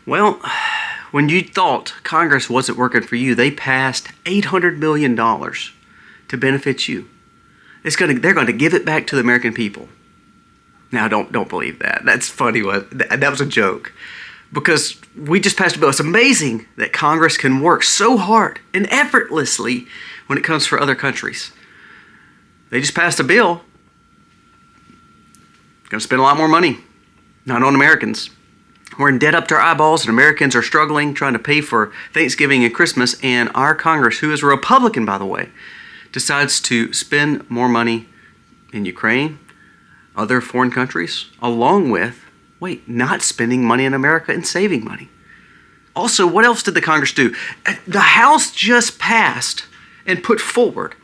Well, when you thought Congress wasn't working for you, they passed $800 million to benefit you. They're going to give it back to the American people. Now, don't believe that. That's funny. That was a joke. Because we just passed a bill. It's amazing that Congress can work so hard and effortlessly when it comes for other countries. They just passed a bill. Going to spend a lot more money. Not on Americans. We're in debt up to our eyeballs, and Americans are struggling trying to pay for Thanksgiving and Christmas, and our Congress, who is a Republican, by the way, decides to spend more money in Ukraine, other foreign countries, along with, not spending money in America and saving money. Also, what else did the Congress do? The House just passed and put forward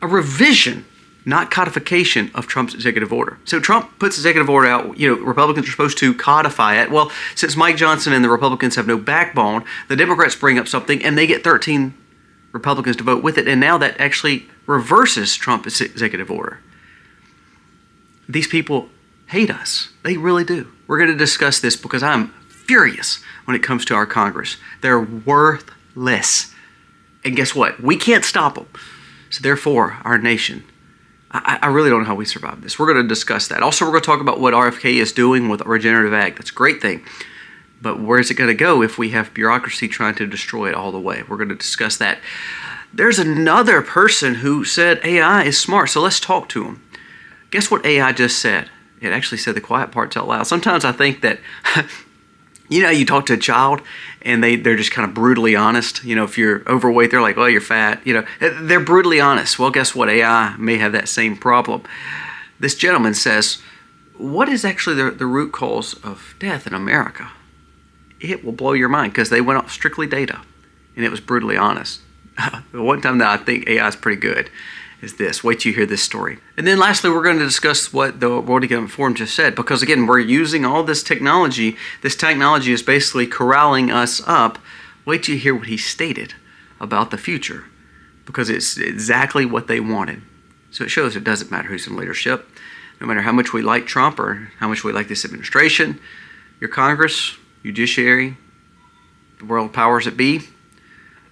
a revision, not codification, of Trump's executive order. So Trump puts executive order out, Republicans are supposed to codify it. Well, since Mike Johnson and the Republicans have no backbone, the Democrats bring up something and they get 13 Republicans to vote with it, and now that actually reverses Trump's executive order. These people hate us. They really do. We're going to discuss this because I'm furious when it comes to our Congress. They're worthless. And guess what? We can't stop them. So therefore, our nation, I really don't know how we survive this. We're going to discuss that. Also, we're going to talk about what RFK is doing with Regenerative Ag. That's a great thing. But where is it going to go if we have bureaucracy trying to destroy it all the way? We're going to discuss that. There's another person who said AI is smart, so let's talk to him. Guess what AI just said? It actually said the quiet parts out loud. Sometimes I think that, you talk to a child and they're just kind of brutally honest. If you're overweight, they're like, well, you're fat. They're brutally honest. Well, guess what? AI may have that same problem. This gentleman says, what is actually the root cause of death in America? It will blow your mind because they went off strictly data and it was brutally honest. The one time that I think AI is pretty good is this. Wait till you hear this story. And then lastly, we're going to discuss what the World Economic Forum just said, because again, we're using all this technology. This technology is basically corralling us up. Wait till you hear what he stated about the future, because it's exactly what they wanted. So it shows it doesn't matter who's in leadership. No matter how much we like Trump or how much we like this administration, your Congress, judiciary, the world powers that be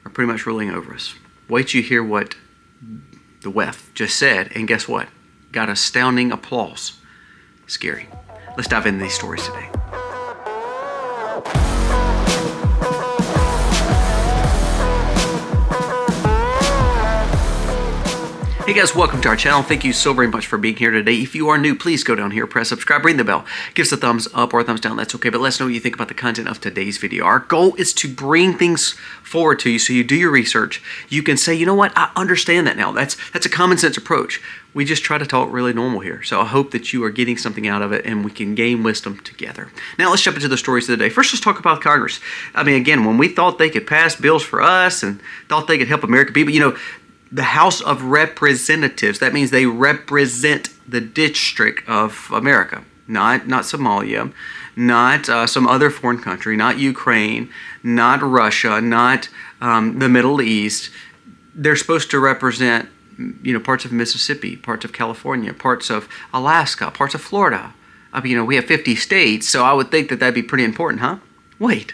are pretty much ruling over us. Wait till you hear what the WEF just said, and guess what? Got astounding applause. Scary. Let's dive into these stories today. Hey guys, welcome to our channel. Thank you so very much for being here today. If you are new, please go down here, press subscribe, ring the bell, give us a thumbs up or a thumbs down. That's okay, but let us know what you think about the content of today's video. Our goal is to bring things forward to you so you do your research. You can say, you know what, I understand that now. That's a common sense approach. We just try to talk really normal here. So I hope that you are getting something out of it and we can gain wisdom together. Now let's jump into the stories of the day. First, let's talk about Congress. I mean, again, when we thought they could pass bills for us and thought they could help American people, the House of Representatives, that means they represent the district of America, not Somalia, not some other foreign country, not Ukraine, not Russia, not the Middle East. They're supposed to represent, parts of Mississippi, parts of California, parts of Alaska, parts of Florida. I mean, we have 50 states, so I would think that that'd be pretty important, huh? Wait.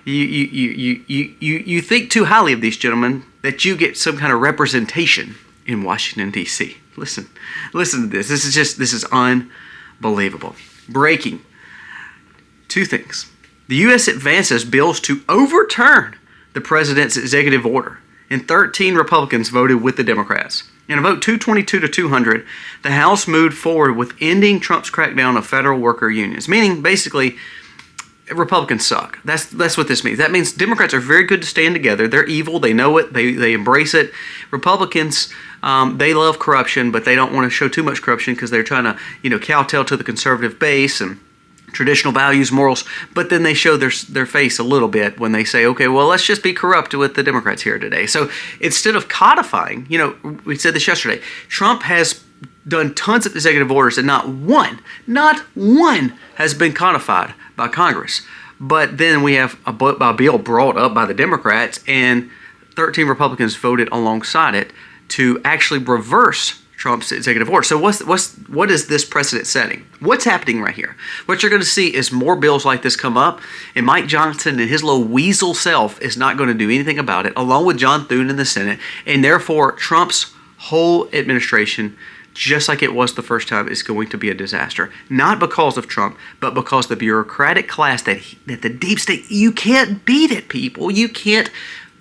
You think too highly of these gentlemen that you get some kind of representation in Washington, D.C. Listen to this. This is unbelievable. Breaking. Two things. The U.S. advances bills to overturn the president's executive order, and 13 Republicans voted with the Democrats. In a vote 222 to 200, the House moved forward with ending Trump's crackdown of federal worker unions, meaning basically Republicans suck. That's what this means. That means Democrats are very good to stand together. They're evil. They know it. They embrace it. Republicans, they love corruption, but they don't want to show too much corruption because they're trying to, kowtow to the conservative base and traditional values, morals. But then they show their face a little bit when they say, okay, well, let's just be corrupt with the Democrats here today. So instead of codifying, we said this yesterday, Trump has done tons of executive orders and not one has been codified by Congress. But then we have a bill brought up by the Democrats and 13 Republicans voted alongside it to actually reverse Trump's executive order. So what is this precedent setting? What's happening right here? What you're going to see is more bills like this come up, and Mike Johnson and his little weasel self is not going to do anything about it, along with John Thune in the Senate, and therefore Trump's whole administration, just like it was the first time, is going to be a disaster. Not because of Trump, but because the bureaucratic class that the deep state, you can't beat it, people. You can't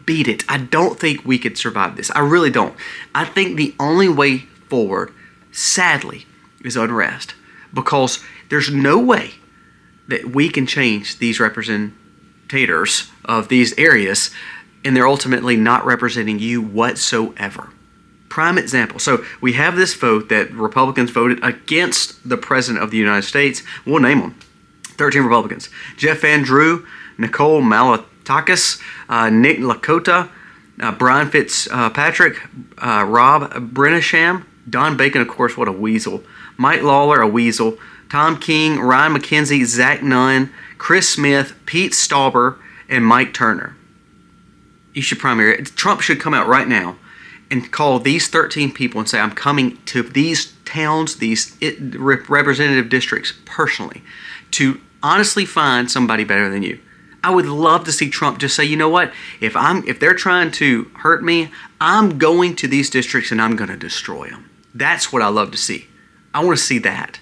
beat it. I don't think we could survive this. I really don't. I think the only way forward, sadly, is unrest, because there's no way that we can change these representators of these areas, and they're ultimately not representing you whatsoever. Prime example. So we have this vote that Republicans voted against the President of the United States. We'll name them. 13 Republicans. Jeff Van Drew, Nicole Malatakis, Nick Lakota, Brian Fitzpatrick, Rob Brenisham, Don Bacon, of course, what a weasel. Mike Lawler, a weasel. Tom King, Ryan McKenzie, Zach Nunn, Chris Smith, Pete Stauber, and Mike Turner. You should primary. Trump should come out right now and call these 13 people and say, I'm coming to these towns, these representative districts personally to honestly find somebody better than you. I would love to see Trump just say, you know what, if they're trying to hurt me, I'm going to these districts and I'm going to destroy them. That's what I love to see. I want to see that.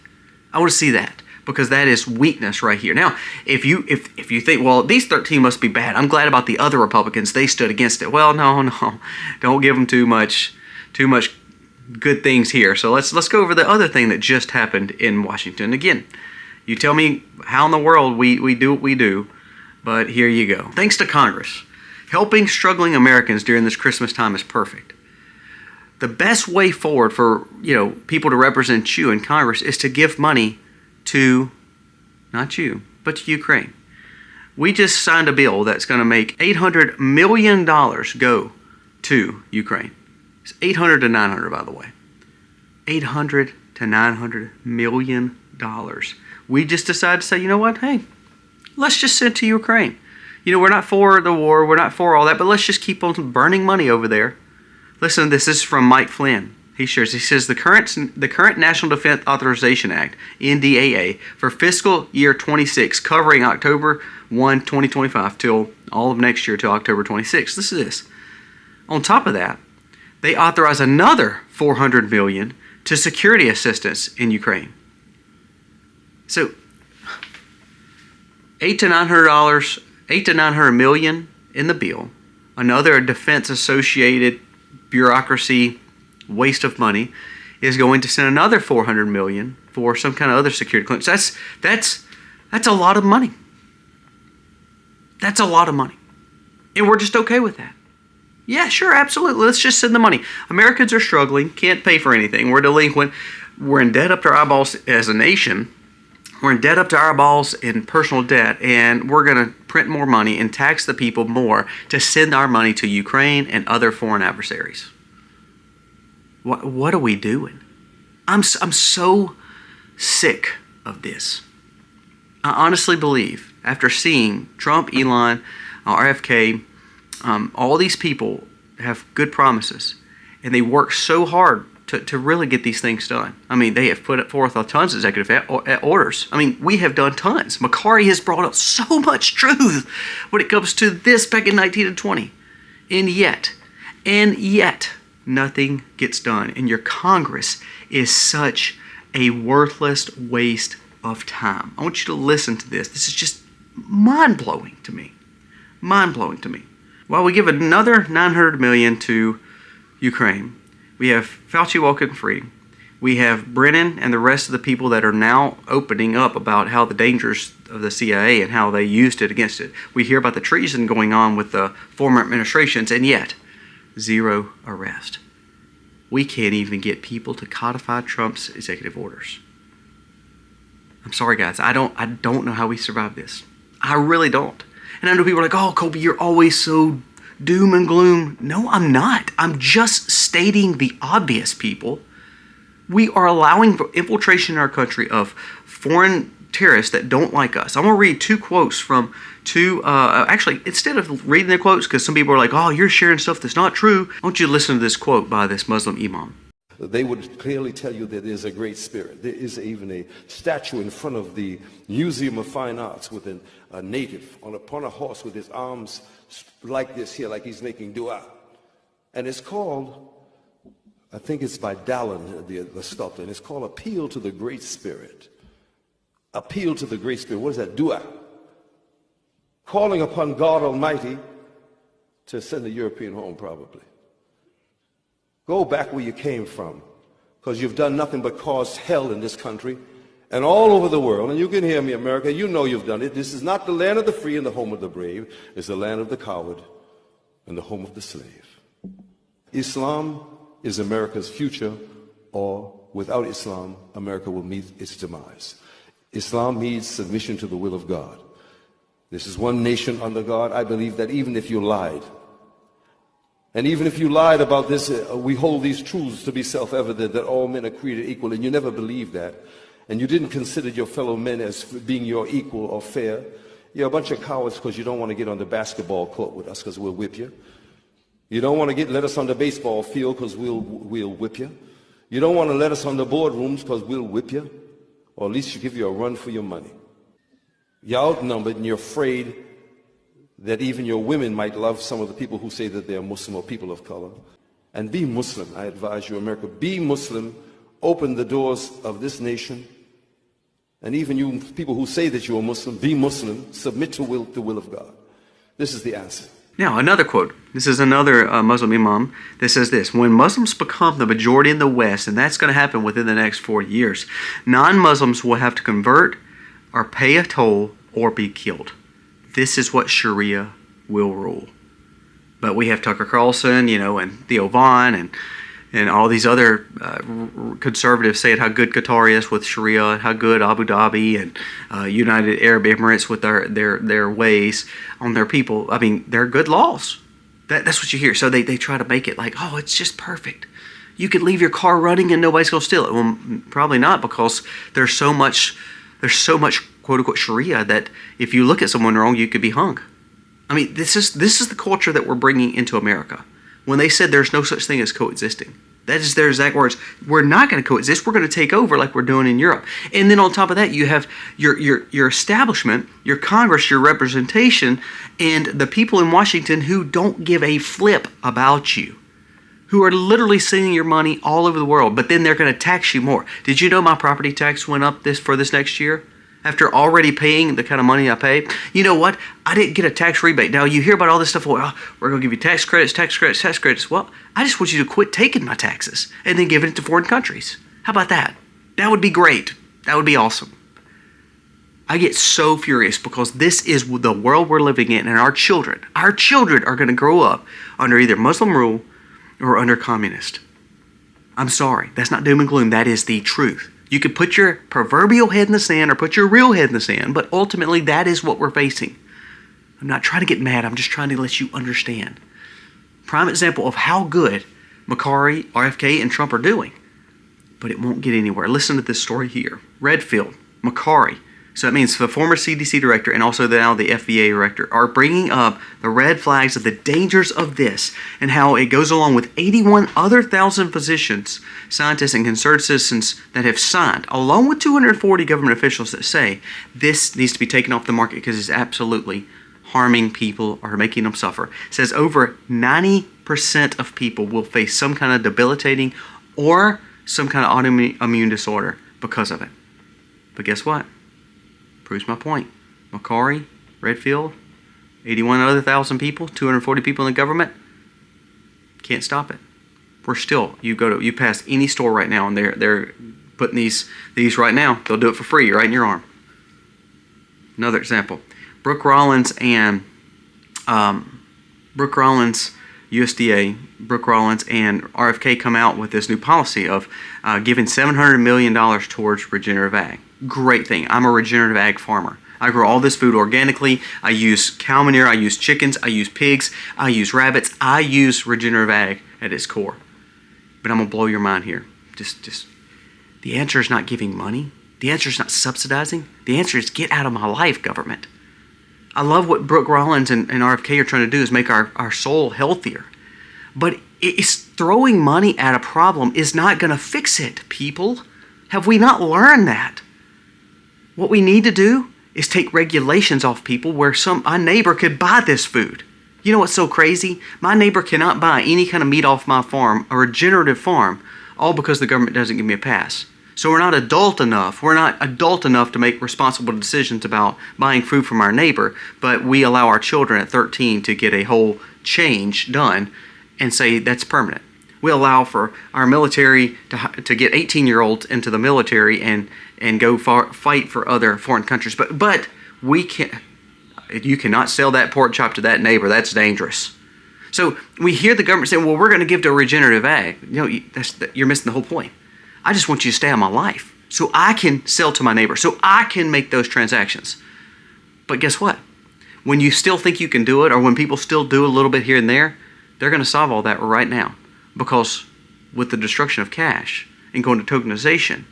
I want to see that, because that is weakness right here. Now, if you think, well, these 13 must be bad, I'm glad about the other Republicans, they stood against it. Well, no, don't give them too much good things here. So let's go over the other thing that just happened in Washington. Again, you tell me how in the world we do what we do, but here you go. Thanks to Congress, helping struggling Americans during this Christmas time is perfect. The best way forward for people to represent you in Congress is to give money to, not you, but to Ukraine. We just signed a bill that's going to make $800 million go to Ukraine. It's 800 to 900, by the way. 800 to 900 million dollars. We just decided to say, you know what? Hey, let's just send to Ukraine. We're not for the war. We're not for all that, but let's just keep on burning money over there. Listen to this. This is from Mike Flynn. He says the current National Defense Authorization Act, NDAA, for fiscal year 26, covering October 1, 2025 till all of next year till October 26. This is this. On top of that, they authorize another $400 million to security assistance in Ukraine. So $800 to $900 million in the bill. Another defense associated bureaucracy waste of money is going to send another $400 million for some kind of other security clearance. That's a lot of money. That's a lot of money. And we're just okay with that. Yeah, sure, absolutely. Let's just send the money. Americans are struggling, can't pay for anything. We're delinquent. We're in debt up to our eyeballs as a nation. We're in debt up to our eyeballs in personal debt, and we're going to print more money and tax the people more to send our money to Ukraine and other foreign adversaries. What are we doing? I'm so sick of this. I honestly believe, after seeing Trump, Elon, RFK, all these people have good promises, and they work so hard to really get these things done. I mean, they have put forth tons of executive orders. I mean, we have done tons. McCarty has brought up so much truth when it comes to this back in 1920. And yet, nothing gets done. And your Congress is such a worthless waste of time. I want you to listen to this. This is just mind-blowing to me. Mind-blowing to me. While we give another $900 million to Ukraine, we have Fauci walking free. We have Brennan and the rest of the people that are now opening up about how the dangers of the CIA and how they used it against it. We hear about the treason going on with the former administrations, and yet, zero arrest. We can't even get people to codify Trump's executive orders. I'm sorry, guys. I don't know how we survive this. I really don't. And I know people are like, oh, Colby, you're always so doom and gloom. No, I'm not. I'm just stating the obvious, people. We are allowing infiltration in our country of foreign terrorists that don't like us. I'm going to read two quotes from actually, instead of reading the quotes, because some people are like, oh, you're sharing stuff that's not true, I want you to listen to this quote by this Muslim imam. they would clearly tell you that there's a great spirit. There is even a statue in front of the Museum of Fine Arts with a native upon a horse with his arms like this here, like he's making dua. And it's called, I think it's by Dallin, the sculptor, and it's called Appeal to the Great Spirit. Appeal to the Great Spirit. What is that? Dua. Calling upon God Almighty to send the European home, probably. Go back where you came from, because you've done nothing but cause hell in this country and all over the world. And you can hear me, America, you know you've done it. This is not the land of the free and the home of the brave. It's the land of the coward and the home of the slave. Islam is America's future, or without Islam, America will meet its demise. Islam means submission to the will of God. This is one nation under God. I believe that even if you lied, and even if you lied about this, we hold these truths to be self-evident, that all men are created equal, and you never believed that, and you didn't consider your fellow men as being your equal or fair, you're a bunch of cowards because you don't want to get on the basketball court with us because we'll whip you. You don't want to let us on the baseball field because we'll whip you. You don't want to let us on the boardrooms because we'll whip you, or at least give you a run for your money. You're outnumbered and you're afraid that even your women might love some of the people who say that they're Muslim or people of color. And be Muslim, I advise you, America. Be Muslim. Open the doors of this nation. And even you people who say that you're Muslim, be Muslim. Submit to the will of God. This is the answer. Now, another quote. This is another Muslim imam that says this: when Muslims become the majority in the West, and that's going to happen within the next 4 years, non-Muslims will have to convert or pay a toll or be killed. This is what Sharia will rule. But we have Tucker Carlson, and Theo Vaughn, and all these other conservatives saying how good Qatar is with Sharia, and how good Abu Dhabi and United Arab Emirates with their ways on their people. I mean, they're good laws. That's what you hear. So they try to make it like, oh, it's just perfect. You could leave your car running and nobody's going to steal it. Well, probably not, because there's so much quote-unquote Sharia that if you look at someone wrong, you could be hung. I mean, this is the culture that we're bringing into America. When they said there's no such thing as coexisting, that is their exact words. We're not going to coexist. We're going to take over like we're doing in Europe. And then on top of that, you have your establishment, your Congress, your representation, and the people in Washington who don't give a flip about you, who are literally sending your money all over the world, but then they're going to tax you more. Did you know my property tax went up for this next year? After already paying the kind of money I pay? You know what? I didn't get a tax rebate. Now, you hear about all this stuff, well, we're going to give you tax credits. Well, I just want you to quit taking my taxes and then giving it to foreign countries. How about that? That would be great. That would be awesome. I get so furious because this is the world we're living in, and our children are going to grow up under either Muslim rule or under communist. I'm sorry. That's not doom and gloom. That is the truth. You could put your proverbial head in the sand or put your real head in the sand, but ultimately that is what we're facing. I'm not trying to get mad. I'm just trying to let you understand. Prime example of how good Macari, RFK, and Trump are doing. But it won't get anywhere. Listen to this story here. Redfield, Macari, so that means the former CDC director and also now the FDA director, are bringing up the red flags of the dangers of this and how it goes along with 81 other thousand physicians, scientists, and concerned citizens that have signed, along with 240 government officials that say this needs to be taken off the market because it's absolutely harming people or making them suffer. It says over 90% of people will face some kind of debilitating or some kind of autoimmune disorder because of it. But guess what? Proves my point. Macari, Redfield, 81 other thousand people, 240 people in the government, can't stop it. We're still, you pass any store right now and they're putting these right now. They'll do it for free right in your arm. Another example, Brooke Rollins, USDA, Brooke Rollins, and RFK come out with this new policy of giving $700 million towards regenerative ag. Great thing. I'm a regenerative ag farmer. I grow all this food organically. I use cow manure. I use chickens. I use pigs. I use rabbits. I use regenerative ag at its core. But I'm going to blow your mind here. Just the answer is not giving money. The answer is not subsidizing. The answer is get out of my life, government. I love what Brooke Rollins and RFK are trying to do is make our soil healthier. But It's throwing money at a problem is not going to fix it, people. Have we not learned that? What we need to do is take regulations off people where my neighbor could buy this food. You know what's so crazy? My neighbor cannot buy any kind of meat off my farm, a regenerative farm, all because the government doesn't give me a pass. So we're not adult enough. We're not adult enough to make responsible decisions about buying food from our neighbor, but we allow our children at 13 to get a whole change done and say that's permanent. We allow for our military to get 18-year-olds into the military and go fight for other foreign countries. But we can't. You cannot sell that pork chop to that neighbor. That's dangerous. So we hear the government saying, well, we're going to give to a regenerative ag. You're missing the whole point. I just want you to stay out of my life so I can sell to my neighbor, so I can make those transactions. But guess what? When you still think you can do it, or when people still do a little bit here and there, they're going to solve all that right now. Because with the destruction of cash and going to tokenization,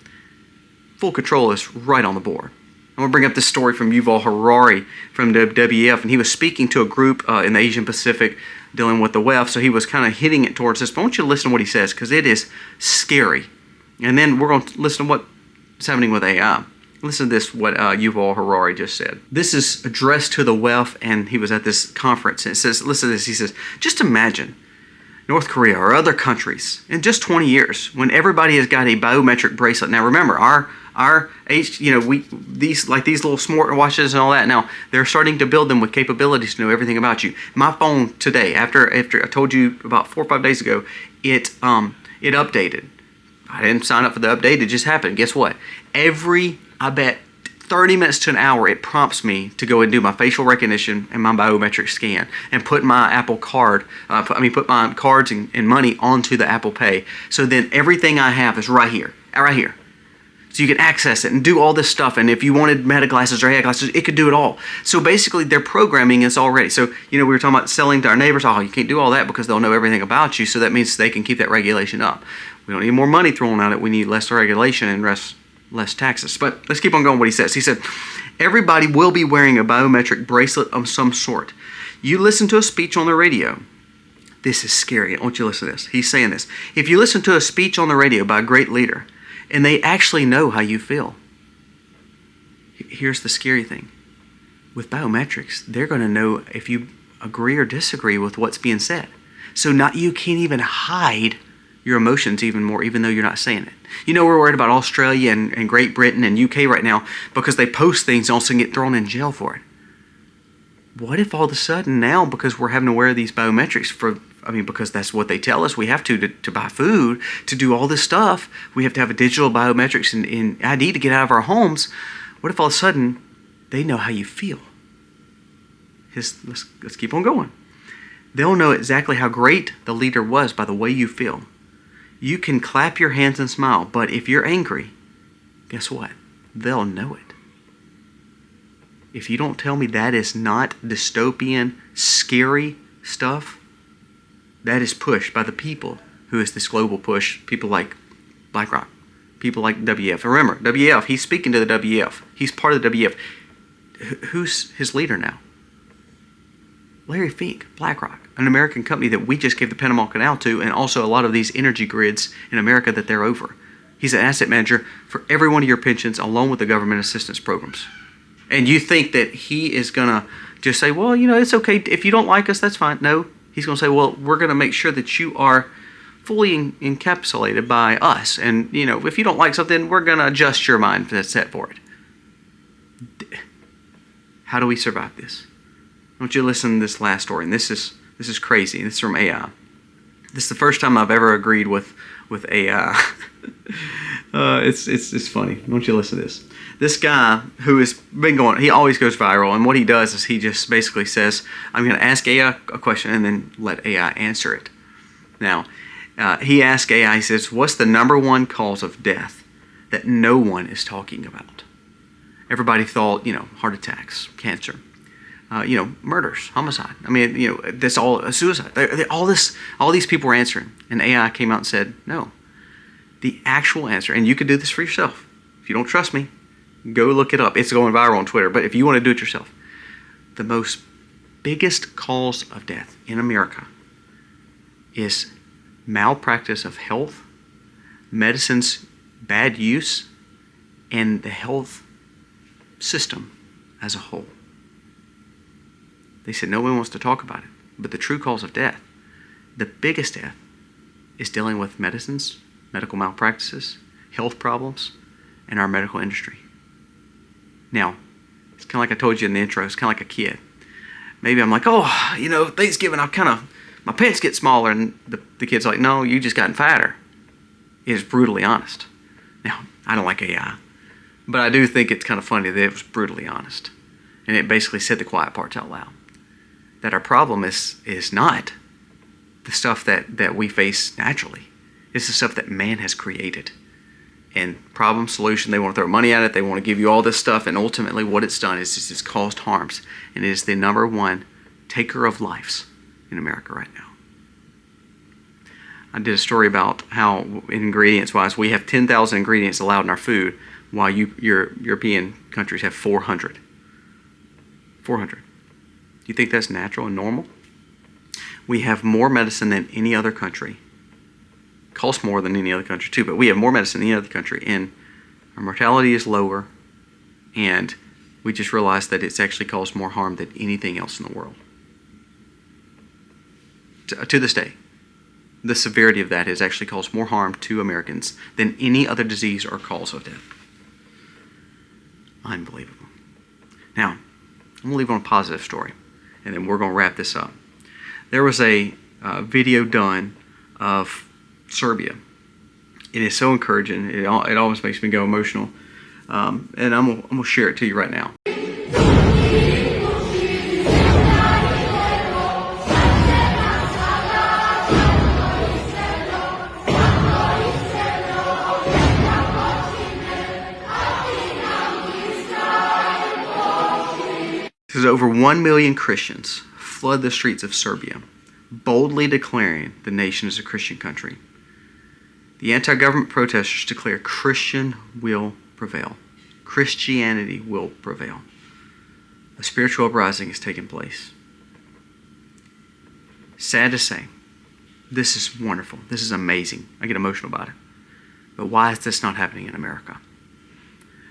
full control is right on the board. I'm going to bring up this story from Yuval Harari from the WEF, and he was speaking to a group in the Asian Pacific dealing with the WEF, so he was kind of hitting it towards this. But I want you to listen to what he says, because it is scary. And then we're going to listen to what's happening with AI. Listen to this, what Yuval Harari just said. This is addressed to the WEF, and he was at this conference. And it says, listen to this, he says, just imagine North Korea or other countries in just 20 years when everybody has got a biometric bracelet. Now remember, our age, these little smartwatches and all that. Now they're starting to build them with capabilities to know everything about you. My phone today, after I told you about 4 or 5 days ago, it updated. I didn't sign up for the update. It just happened. Guess what? I bet 30 minutes to an hour, it prompts me to go and do my facial recognition and my biometric scan and put my Apple card, put my cards and money onto the Apple Pay. So then everything I have is right here. So you can access it and do all this stuff. And if you wanted meta glasses or AI glasses, it could do it all. So basically, their programming is already. So, we were talking about selling to our neighbors. Oh, you can't do all that because they'll know everything about you. So that means they can keep that regulation up. We don't need more money thrown at it. We need less regulation and less taxes. But let's keep on going what he says. He said, everybody will be wearing a biometric bracelet of some sort. You listen to a speech on the radio. This is scary. I want you to listen to this. He's saying this. If you listen to a speech on the radio by a great leader, and they actually know how you feel, here's the scary thing. With biometrics, they're going to know if you agree or disagree with what's being said. So you can't even hide your emotions even more, even though you're not saying it. We're worried about Australia and Great Britain and UK right now because they post things and also get thrown in jail for it. What if all of a sudden now, because we're having to wear these biometrics because that's what they tell us we have to buy food, to do all this stuff, we have to have a digital biometrics and ID to get out of our homes. What if all of a sudden they know how you feel? Let's keep on going. They'll know exactly how great the leader was by the way you feel. You can clap your hands and smile, but if you're angry, guess what? They'll know it. If you don't tell me that is not dystopian, scary stuff, that is pushed by the people who is this global push, people like BlackRock, people like WEF. Remember, WEF, he's speaking to the WEF. He's part of the WEF. Who's his leader now? Larry Fink, BlackRock, an American company that we just gave the Panama Canal to, and also a lot of these energy grids in America that they're over. He's an asset manager for every one of your pensions along with the government assistance programs. And you think that he is going to just say, well, it's okay. If you don't like us, that's fine. No, he's going to say, well, we're going to make sure that you are fully encapsulated by us. And, if you don't like something, we're going to adjust your mind set for it. How do we survive this? I want you to listen to this last story. And this is crazy. This is from AI. This is the first time I've ever agreed with AI. It's funny. I want you to listen to this. This guy who has been going, he always goes viral, and what he does is he just basically says, I'm going to ask AI a question and then let AI answer it. Now, he asked AI, he says, what's the number one cause of death that no one is talking about? Everybody thought, heart attacks, cancer, murders, homicide. That's all suicide. All these people were answering, and AI came out and said, no. The actual answer, and you can do this for yourself. If you don't trust me, go look it up. It's going viral on Twitter, but if you want to do it yourself, the biggest cause of death in America is malpractice of health, medicine's bad use, and the health system as a whole. They said no one wants to talk about it, but the true cause of death, the biggest death, is dealing with medicines, medical malpractices, health problems, and our medical industry. Now, it's kind of like I told you in the intro, it's kind of like a kid. Maybe I'm like, oh, Thanksgiving, my pants get smaller, and the kid's like, no, you just gotten fatter. It's brutally honest. Now, I don't like AI, but I do think it's kind of funny that it was brutally honest. And it basically said the quiet parts out loud. That our problem is not the stuff that we face naturally. It's the stuff that man has created. And problem, solution, they want to throw money at it. They want to give you all this stuff. And ultimately what it's done is it's caused harms. And it is the number one taker of lives in America right now. I did a story about how ingredients-wise, we have 10,000 ingredients allowed in our food, while your European countries have 400. 400. Do you think that's natural and normal? We have more medicine than any other country. Costs more than any other country too, but we have more medicine than any other country, and our mortality is lower, and we just realized that it's actually caused more harm than anything else in the world. To this day, the severity of that has actually caused more harm to Americans than any other disease or cause of death. Unbelievable. Now, I'm going to leave on a positive story, and then we're going to wrap this up. There was a video done of Serbia. It is so encouraging. It almost makes me go emotional. And I'm going to share it to you right now. This is over 1 million Christians flood the streets of Serbia, boldly declaring the nation is a Christian country. The anti-government protesters declare Christian will prevail. Christianity will prevail. A spiritual uprising is taking place. Sad to say, this is wonderful. This is amazing. I get emotional about it. But why is this not happening in America?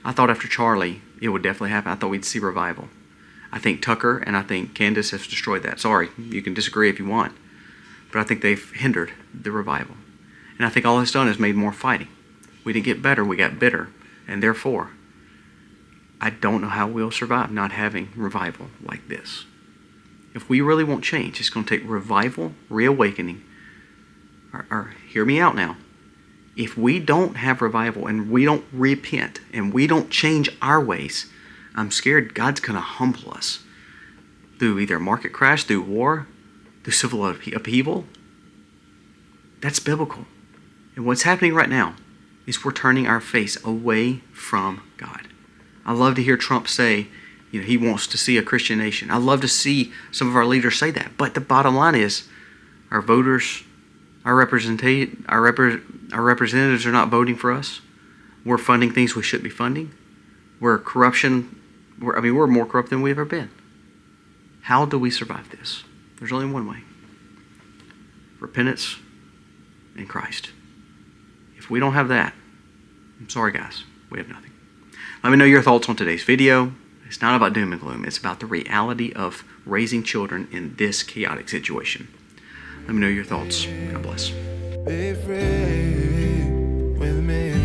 I thought after Charlie, it would definitely happen. I thought we'd see revival. I think Tucker and I think Candace have destroyed that. Sorry, you can disagree if you want. But I think they've hindered the revival. And I think all it's done is made more fighting. We didn't get better, we got bitter. And therefore, I don't know how we'll survive not having revival like this. If we really want change, it's going to take revival, reawakening. Or hear me out now. If we don't have revival and we don't repent and we don't change our ways, I'm scared God's going to humble us through either a market crash, through war, through civil upheaval. That's biblical. And what's happening right now is we're turning our face away from God. I love to hear Trump say, he wants to see a Christian nation. I love to see some of our leaders say that. But the bottom line is, our voters, our representatives are not voting for us. We're funding things we shouldn't be funding. We're more corrupt than we've ever been. How do we survive this? There's only one way. Repentance in Christ. If we don't have that, I'm sorry guys, we have nothing. Let me know your thoughts on today's video. It's not about doom and gloom. It's about the reality of raising children in this chaotic situation. Let me know your thoughts. God bless. Be free with me.